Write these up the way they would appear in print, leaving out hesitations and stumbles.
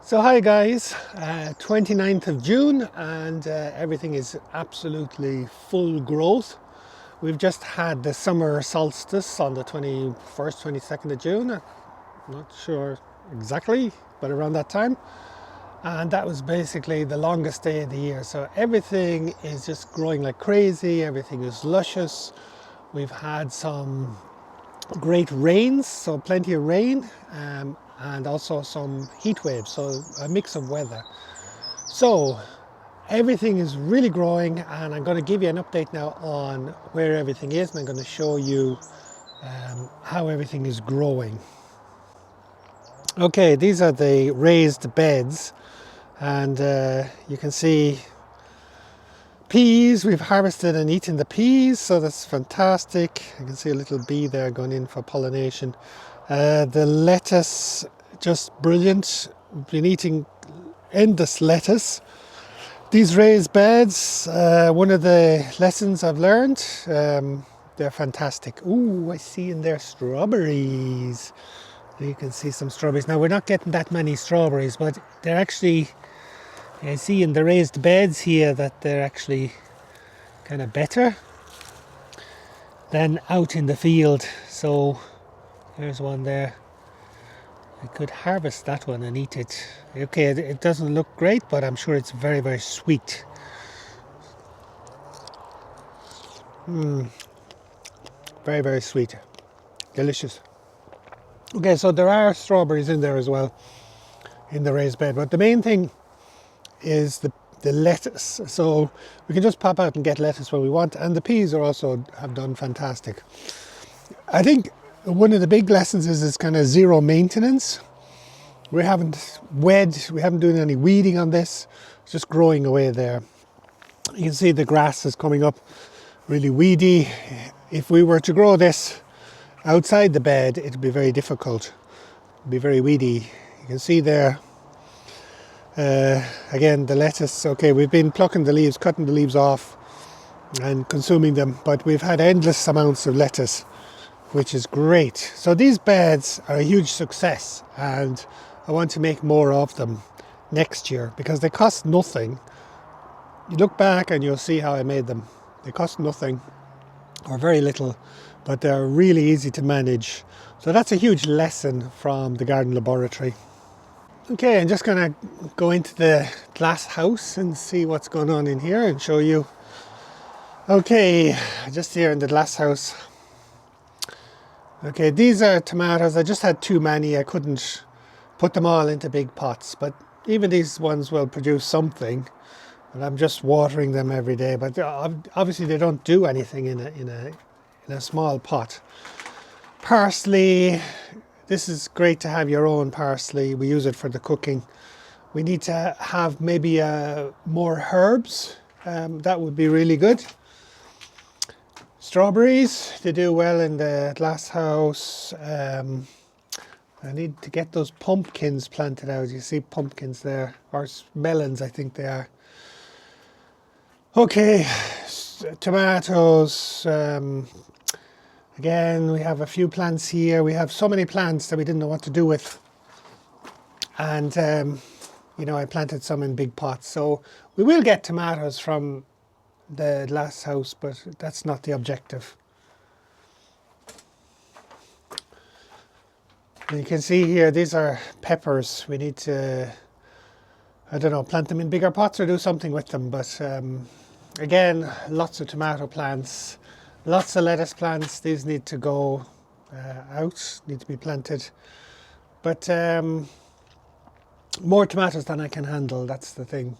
So hi guys, 29th of June and everything is absolutely full growth. We've just had the summer solstice on the 21st, 22nd of June. I'm not sure exactly, but around that time. And that was basically the longest day of the year. So everything is just growing like crazy, everything is luscious. We've had some great rains, so plenty of rain, and also some heat waves, so a mix of weather. So everything is really growing, and I'm going to give you an update now on where everything is, and I'm going to show you how everything is growing. Okay, these are the raised beds, and you can see peas. We've harvested and eaten the peas, so that's fantastic. You can see a little bee there going in for pollination. The lettuce, just brilliant. We've been eating endless lettuce. These raised beds, one of the lessons I've learned, they're fantastic. Ooh, I see in there strawberries. You can see some strawberries. Now, we're not getting that many strawberries, but they're actually, I see in the raised beds here that they're actually kind of better than out in the field. So there's one there. I could harvest that one and eat it. Okay, it doesn't look great, but I'm sure it's very, very sweet. Very, very sweet. Delicious. Okay, so there are strawberries in there as well in the raised bed, but the main thing is the lettuce. So we can just pop out and get lettuce when we want, and the peas are also have done fantastic. I think one of the big lessons is kind of zero maintenance. We haven't done any weeding on this. It's just growing away there. You can see the grass is coming up really weedy. If we were to grow this outside the bed, it'd be very difficult. It'd be very weedy. You can see there, again, the lettuce. Okay, we've been plucking the leaves, cutting the leaves off and consuming them, but we've had endless amounts of lettuce, which is great. So these beds are a huge success, and I want to make more of them next year because they cost nothing. You look back and you'll see how I made them. They cost nothing or very little, but they're really easy to manage. So that's a huge lesson from the garden laboratory. Okay, I'm just going to go into the glass house and see what's going on in here and show you. Okay, just here in the glass house. Okay, these are tomatoes. I just had too many. I couldn't put them all into big pots, but even these ones will produce something. And I'm just watering them every day, but obviously they don't do anything in a small pot. Parsley. This is great to have your own parsley. We use it for the cooking. We need to have maybe more herbs. That would be really good. Strawberries, they do well in the glass house. I need to get those pumpkins planted out. You see pumpkins there, or melons I think they are. Okay, tomatoes. Again, we have a few plants here. We have so many plants that we didn't know what to do with. And, I planted some in big pots. So we will get tomatoes from the glass house, but that's not the objective. And you can see here, these are peppers. We need to, plant them in bigger pots or do something with them. But again, lots of tomato plants, lots of lettuce plants. These need to go out, need to be planted. But more tomatoes than I can handle, that's the thing.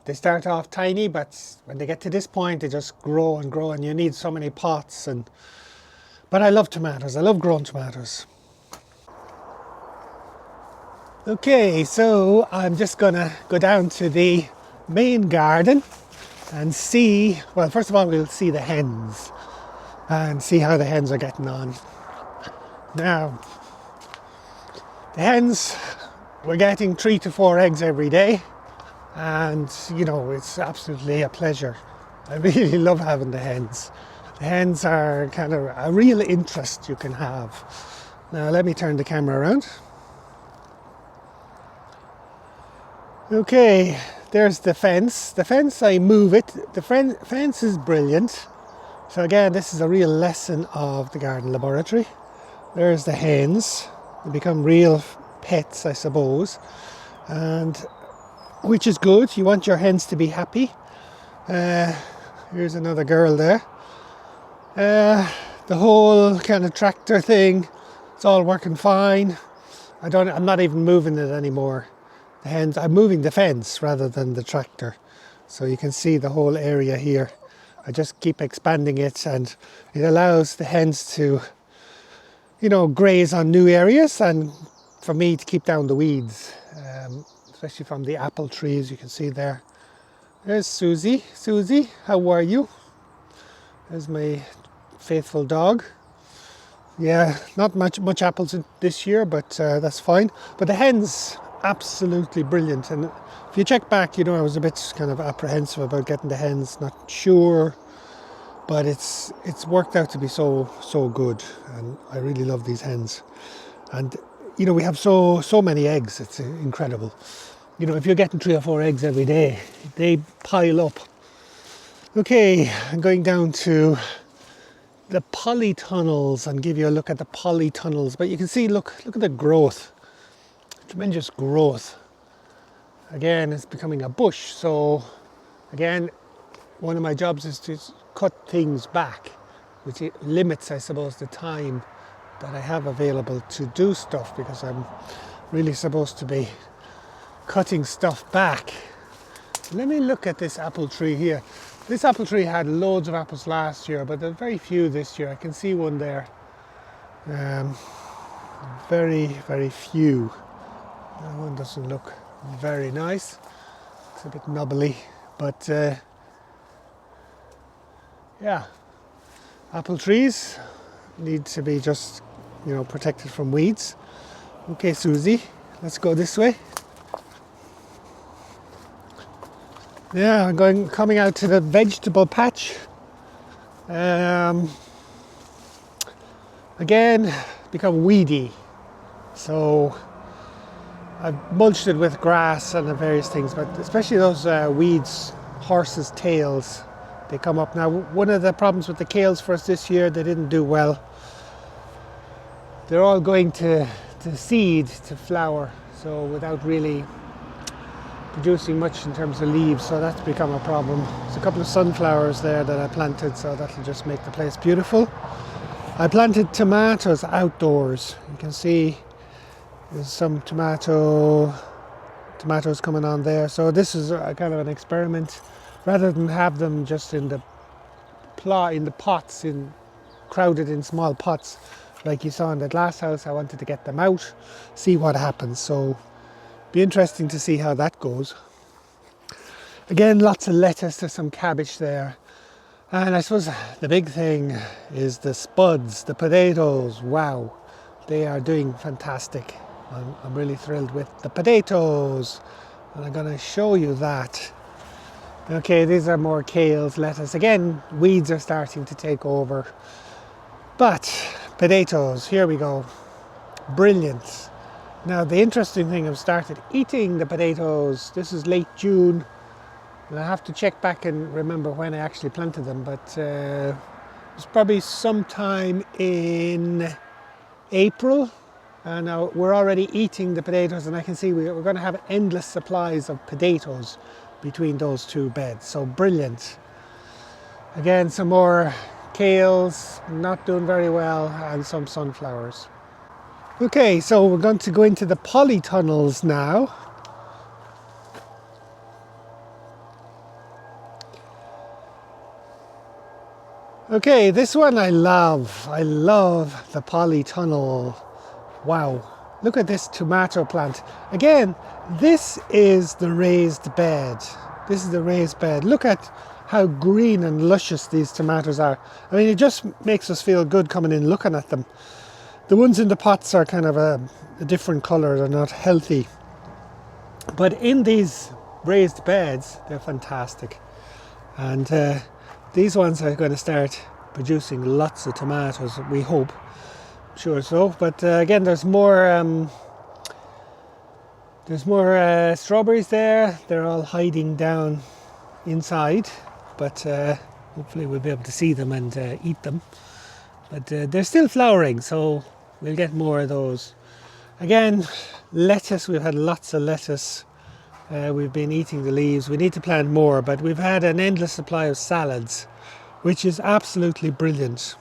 They start off tiny, but when they get to this point, they just grow and grow, and you need so many pots. But I love tomatoes. I love growing tomatoes. Okay, so I'm just gonna go down to the main garden and see, well, first of all, we'll see the hens and see how the hens are getting on. Now, the hens, we're getting 3 to 4 eggs every day. And, it's absolutely a pleasure. I really love having the hens. The hens are kind of a real interest you can have. Now, let me turn the camera around. Okay, there's the fence. The fence, I move it. The fence is brilliant. So again, this is a real lesson of the garden laboratory. There's the hens. They become real pets, I suppose, and which is good. You want your hens to be happy. Here's another girl there. The whole kind of tractor thing, it's all working fine. I'm not even moving it anymore. The hens, I'm moving the fence rather than the tractor. So you can see the whole area here. I just keep expanding it, and it allows the hens to, graze on new areas, and for me to keep down the weeds, especially from the apple trees. You can see there. There's Susie. Susie, how are you? There's my faithful dog. Yeah, not much apples this year, but that's fine. But the hens, absolutely brilliant. And if you check back, I was a bit kind of apprehensive about getting the hens, not sure, but it's worked out to be so good, and I really love these hens. And we have so many eggs. It's incredible. If you're getting 3 or 4 eggs every day, they pile up. Okay, I'm going down to the polytunnels and give you a look at the polytunnels. But you can see, look at the growth, tremendous growth. Again, it's becoming a bush. So again, one of my jobs is to cut things back, which limits, I suppose, the time that I have available to do stuff, because I'm really supposed to be cutting stuff back. Let me look at this apple tree here. This apple tree had loads of apples last year, but there's very few this year. I can see one there. Very few. That one doesn't look very nice. It's a bit knobbly, but yeah, apple trees need to be just protected from weeds. Okay, Susie, let's go this way. Yeah, I'm coming out to the vegetable patch. Again, become weedy. So I've mulched it with grass and various things, but especially those weeds, horses' tails, they come up. Now, one of the problems with the kales for us this year, they didn't do well. They're all going to seed, to flower, so without really producing much in terms of leaves, so that's become a problem. There's a couple of sunflowers there that I planted, so that'll just make the place beautiful. I planted tomatoes outdoors. You can see there's some tomatoes coming on there. So this is a kind of an experiment. Rather than have them just in the pots, crowded in small pots, like you saw in the glasshouse, I wanted to get them out, see what happens. So be interesting to see how that goes. Again, lots of lettuce, there's some cabbage there. And I suppose the big thing is the spuds, the potatoes. Wow, they are doing fantastic. I'm really thrilled with the potatoes, and I'm going to show you that. Okay, these are more kales, lettuce. Again, weeds are starting to take over. But potatoes, here we go. Brilliant. Now, the interesting thing, I've started eating the potatoes. This is late June. And I have to check back and remember when I actually planted them, but it's probably sometime in April. And now we're already eating the potatoes, and I can see we're going to have endless supplies of potatoes between those two beds. So brilliant. Again, some more kales, not doing very well, and some sunflowers. Okay, so we're going to go into the polytunnels now. Okay, this one I love. I love the polytunnel. Wow, look at this tomato plant. Again, this is the raised bed. This is the raised bed. Look at how green and luscious these tomatoes are. I mean, it just makes us feel good coming in looking at them. The ones in the pots are kind of a different colour. They're not healthy. But in these raised beds, they're fantastic. And these ones are going to start producing lots of tomatoes, we hope. Sure so. But again, there's more There's more strawberries there. They're all hiding down inside, but hopefully we'll be able to see them and eat them. But they're still flowering, so we'll get more of those. Again, lettuce, we've had lots of lettuce. We've been eating the leaves. We need to plant more, but we've had an endless supply of salads, which is absolutely brilliant.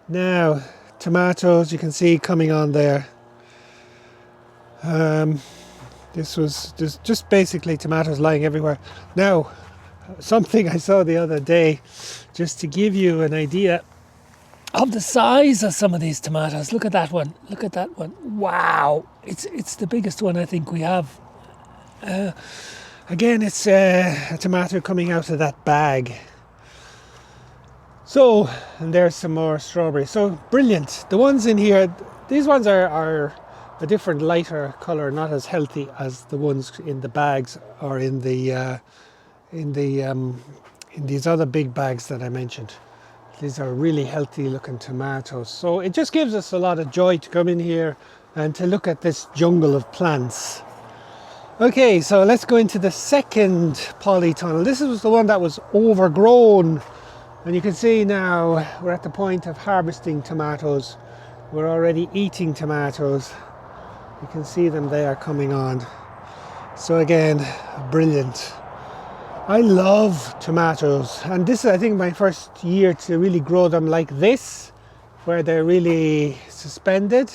Now, tomatoes, you can see coming on there. There's just basically tomatoes lying everywhere. Now, something I saw the other day, just to give you an idea of the size of some of these tomatoes. Look at that one. Look at that one. Wow. It's the biggest one I think we have. Again, it's a tomato coming out of that bag. So, and there's some more strawberries. So, brilliant. The ones in here, these ones are a different lighter colour, not as healthy as the ones in the bags or in these other big bags that I mentioned. These are really healthy looking tomatoes. So it just gives us a lot of joy to come in here and to look at this jungle of plants. Okay, so let's go into the second polytunnel. This was the one that was overgrown. And you can see now we're at the point of harvesting tomatoes. We're already eating tomatoes. You can see them there coming on. So again, brilliant. I love tomatoes, and this is, I think, my first year to really grow them like this, where they're really suspended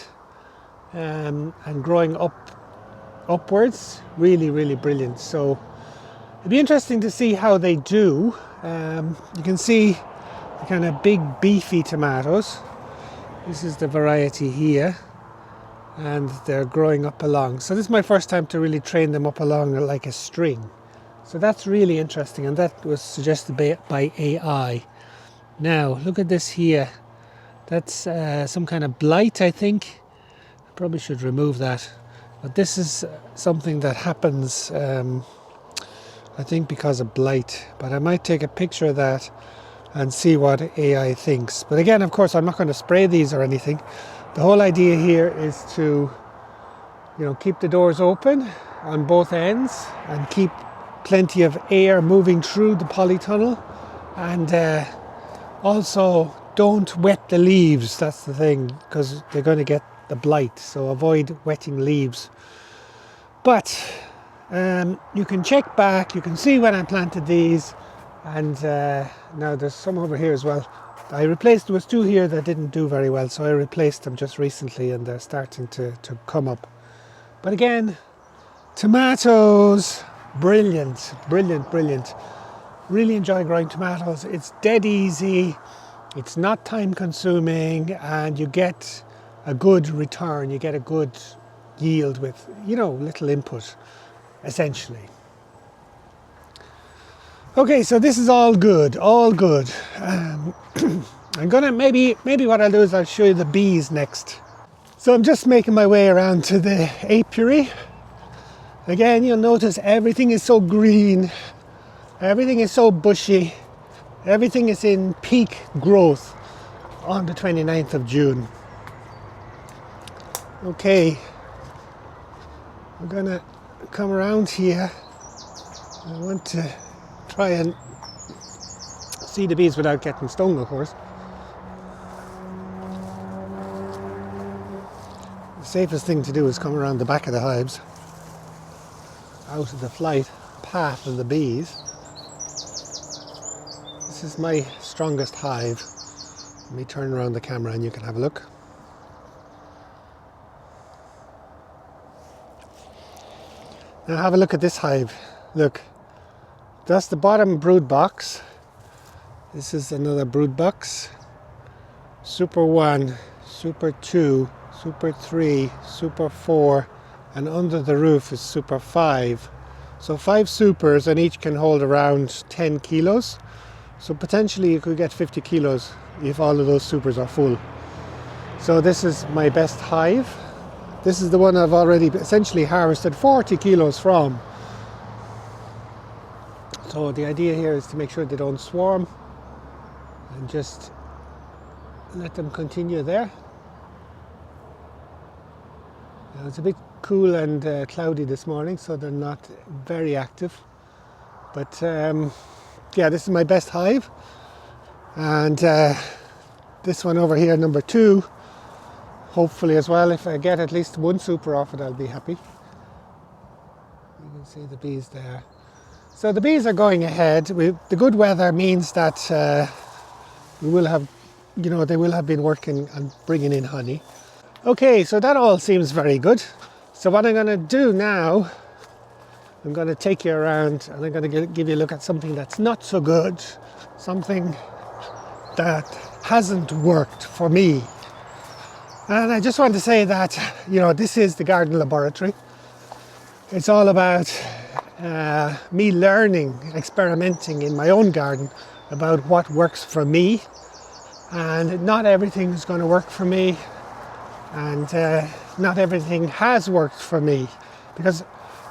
and growing upwards. Really, really brilliant. So it'd be interesting to see how they do. You can see the kind of big beefy tomatoes. This is the variety here, and they're growing up along. So this is my first time to really train them up along like a string. So that's really interesting, and that was suggested by AI. Now, look at this here. That's some kind of blight, I think. I probably should remove that. But this is something that happens, I think, because of blight. But I might take a picture of that and see what AI thinks. But again, of course, I'm not going to spray these or anything. The whole idea here is to, keep the doors open on both ends and keep plenty of air moving through the polytunnel, and also don't wet the leaves. That's the thing, because they're going to get the blight, so avoid wetting leaves. But you can check back, you can see when I planted these, and now there's some over here as well. There was two here that didn't do very well, so I replaced them just recently, and they're starting to come up. But again, tomatoes, brilliant, brilliant, brilliant. Really enjoy growing tomatoes. It's dead easy, it's not time consuming, and you get a good return. You get a good yield with, little input, essentially. Okay, so this is all good, all good. I'm gonna, maybe what I'll do is I'll show you the bees next. So I'm just making my way around to the apiary. Again, you'll notice everything is so green, everything is so bushy, everything is in peak growth on the 29th of June. Okay, we're gonna come around here. I want to try and see the bees without getting stung, of course. The safest thing to do is come around the back of the hives, out of the flight path of the bees. This is my strongest hive. Let me turn around the camera and you can have a look. Now have a look at this hive. Look, that's the bottom brood box. This is another brood box. Super 1, Super 2, Super 3, Super 4, and under the roof is Super 5. So 5 supers, and each can hold around 10 kilos. So potentially you could get 50 kilos if all of those supers are full. So this is my best hive. This is the one I've already essentially harvested 40 kilos from. So the idea here is to make sure they don't swarm and just let them continue there. Now it's a bit cool and cloudy this morning, so they're not very active. But yeah, this is my best hive, and this one over here, number 2, hopefully as well. If I get at least one super off it, I'll be happy. You can see the bees there. So the bees are going ahead. The good weather means that we will have, they will have been working and bringing in honey. Okay, so that all seems very good. So what I'm going to do now, I'm going to take you around and I'm going to give you a look at something that's not so good, something that hasn't worked for me. And I just want to say that, this is the garden laboratory. It's all about me learning, experimenting in my own garden about what works for me. And not everything is going to work for me. And not everything has worked for me, because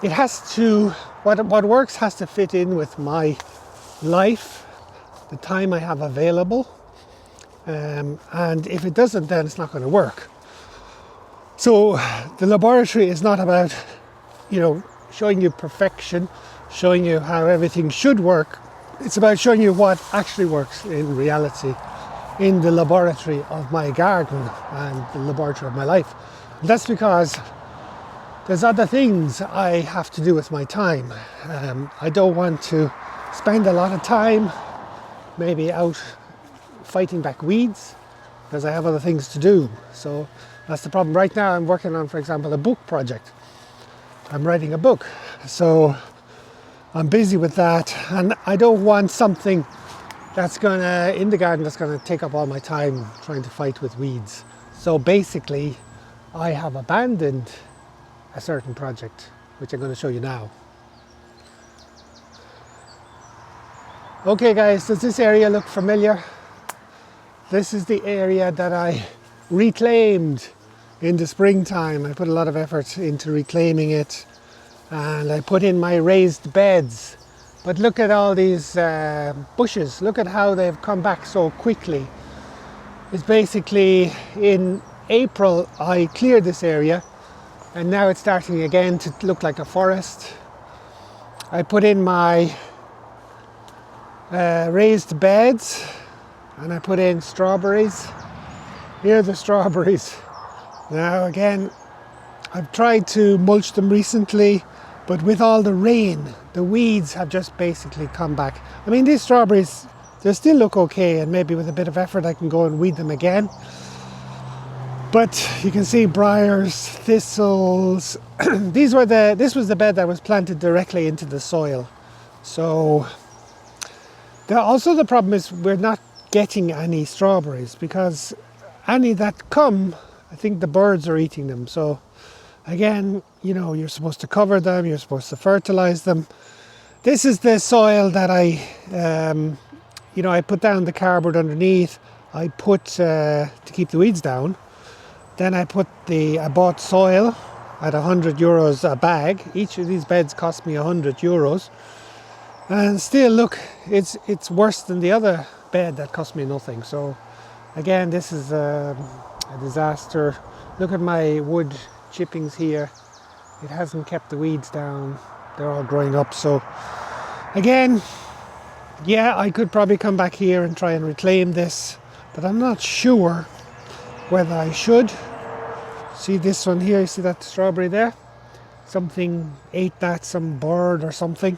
it has to, what works has to fit in with my life, the time I have available, and if it doesn't, then it's not going to work. So the laboratory is not about, showing you perfection, showing you how everything should work. It's about showing you what actually works in reality, in the laboratory of my garden and the laboratory of my life. And that's because there's other things I have to do with my time. I don't want to spend a lot of time maybe out fighting back weeds, because I have other things to do. So that's the problem. Right now I'm working on, for example, a book project. I'm writing a book, so I'm busy with that, and I don't want something that's in the garden, that's gonna take up all my time trying to fight with weeds. So basically, I have abandoned a certain project, which I'm going to show you now. Okay guys, does this area look familiar? This is the area that I reclaimed in the springtime. I put a lot of effort into reclaiming it, and I put in my raised beds. But look at all these bushes. Look at how they've come back so quickly. It's basically in April I cleared this area, and now it's starting again to look like a forest. I put in my raised beds, and I put in strawberries. Here are the strawberries. Now again, I've tried to mulch them recently, but with all the rain, the weeds have just basically come back. I mean, these strawberries, they still look okay, and maybe with a bit of effort I can go and weed them again. But you can see briars, thistles. This was the bed that was planted directly into the soil. So also the problem is we're not getting any strawberries, because any that come, I think the birds are eating them. So again, you're supposed to cover them, you're supposed to fertilize them. This is the soil that I put down the cardboard underneath. I put to keep the weeds down. Then I bought soil at €100 a bag. Each of these beds cost me €100. And still, look, it's worse than the other bed that cost me nothing. So again, this is a disaster. Look at my wood chippings here. It hasn't kept the weeds down. They're all growing up. So again, yeah, I could probably come back here and try and reclaim this, but I'm not sure whether I should. See this one here, you see that strawberry there? Something ate that, some bird or something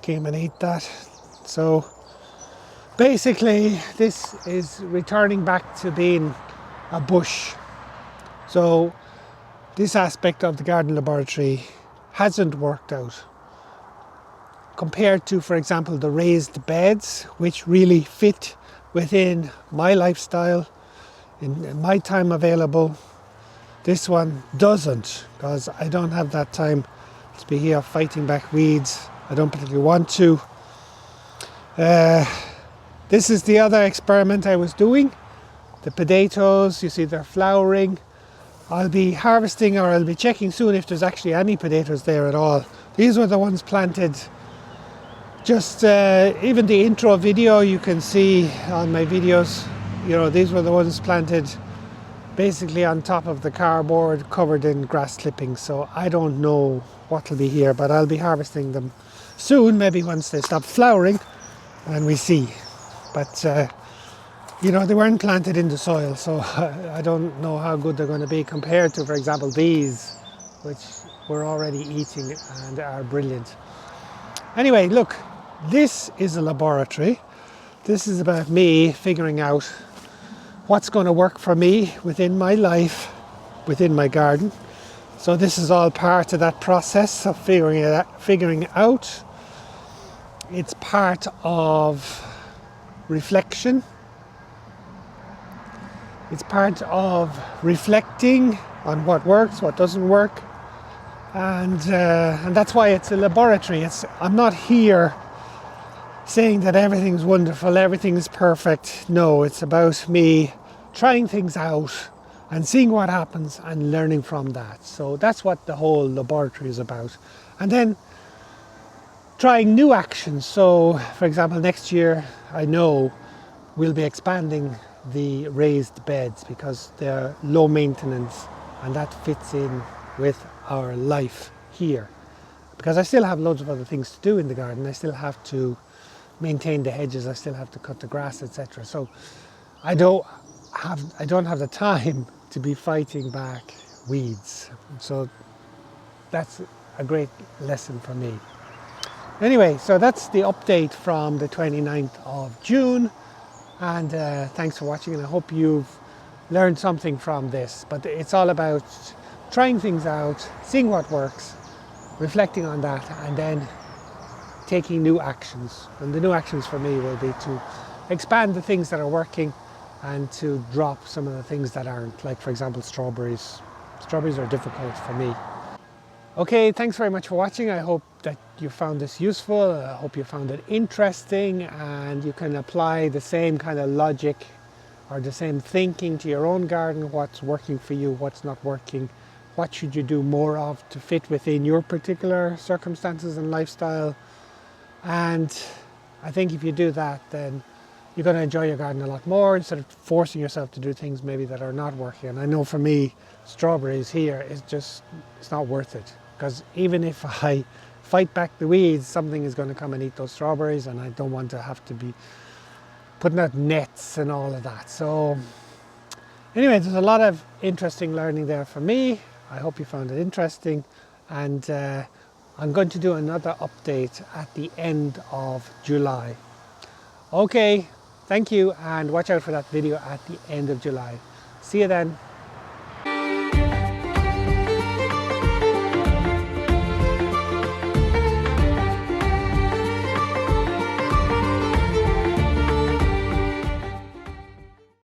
came and ate that. So basically this is returning back to being a bush. So this aspect of the garden laboratory hasn't worked out compared to, for example, the raised beds, which really fit within my lifestyle, in my time available. This one doesn't, because I don't have that time to be here fighting back weeds. I don't particularly want to. This is the other experiment I was doing. The potatoes, you see they're flowering. I'll be harvesting, or I'll be checking soon if there's actually any potatoes there at all. These were the ones planted. Just even the intro video you can see on my videos. These were the ones planted basically on top of the cardboard covered in grass clippings. So I don't know what will be here, but I'll be harvesting them soon, maybe once they stop flowering and we see. But you know, they weren't planted in the soil, so I don't know how good they're going to be compared to, for example, these, which we're already eating and are brilliant. Anyway, look, this is a laboratory. This is about me figuring out what's going to work for me within my life, within my garden. So this is all part of that process of figuring it out. It's part of reflection. It's part of reflecting on what works, what doesn't work, and that's why it's a laboratory. I'm not here saying that everything's wonderful, everything's perfect. No, it's about me trying things out and seeing what happens and learning from that. So that's what the whole laboratory is about. And then trying new actions. So, for example, next year I know we'll be expanding the raised beds because they're low maintenance, and that fits in with our life here. Because I still have loads of other things to do in the garden. I still have to maintain the hedges, I still have to cut the grass, etc. So I don't have the time to be fighting back weeds. So that's a great lesson for me. Anyway, so that's the update from the 29th of June. And thanks for watching, and I hope you've learned something from this. But it's all about trying things out, seeing what works, reflecting on that, and then taking new actions. And the new actions for me will be to expand the things that are working and to drop some of the things that aren't, like for example strawberries. Strawberries are difficult for me. Okay, thanks very much for watching. I hope that you found this useful. I hope you found it interesting, and you can apply the same kind of logic or the same thinking to your own garden. What's working for you, what's not working, what should you do more of to fit within your particular circumstances and lifestyle. And I think if you do that, then you're going to enjoy your garden a lot more instead of forcing yourself to do things maybe that are not working. And I know for me, strawberries here is just, it's not worth it. Because even if I fight back the weeds, something is going to come and eat those strawberries, and I don't want to have to be putting out nets and all of that. So anyway, there's a lot of interesting learning there for me. I hope you found it interesting, and I'm going to do another update at the end of July. Okay, thank you, and watch out for that video at the end of July. See you then.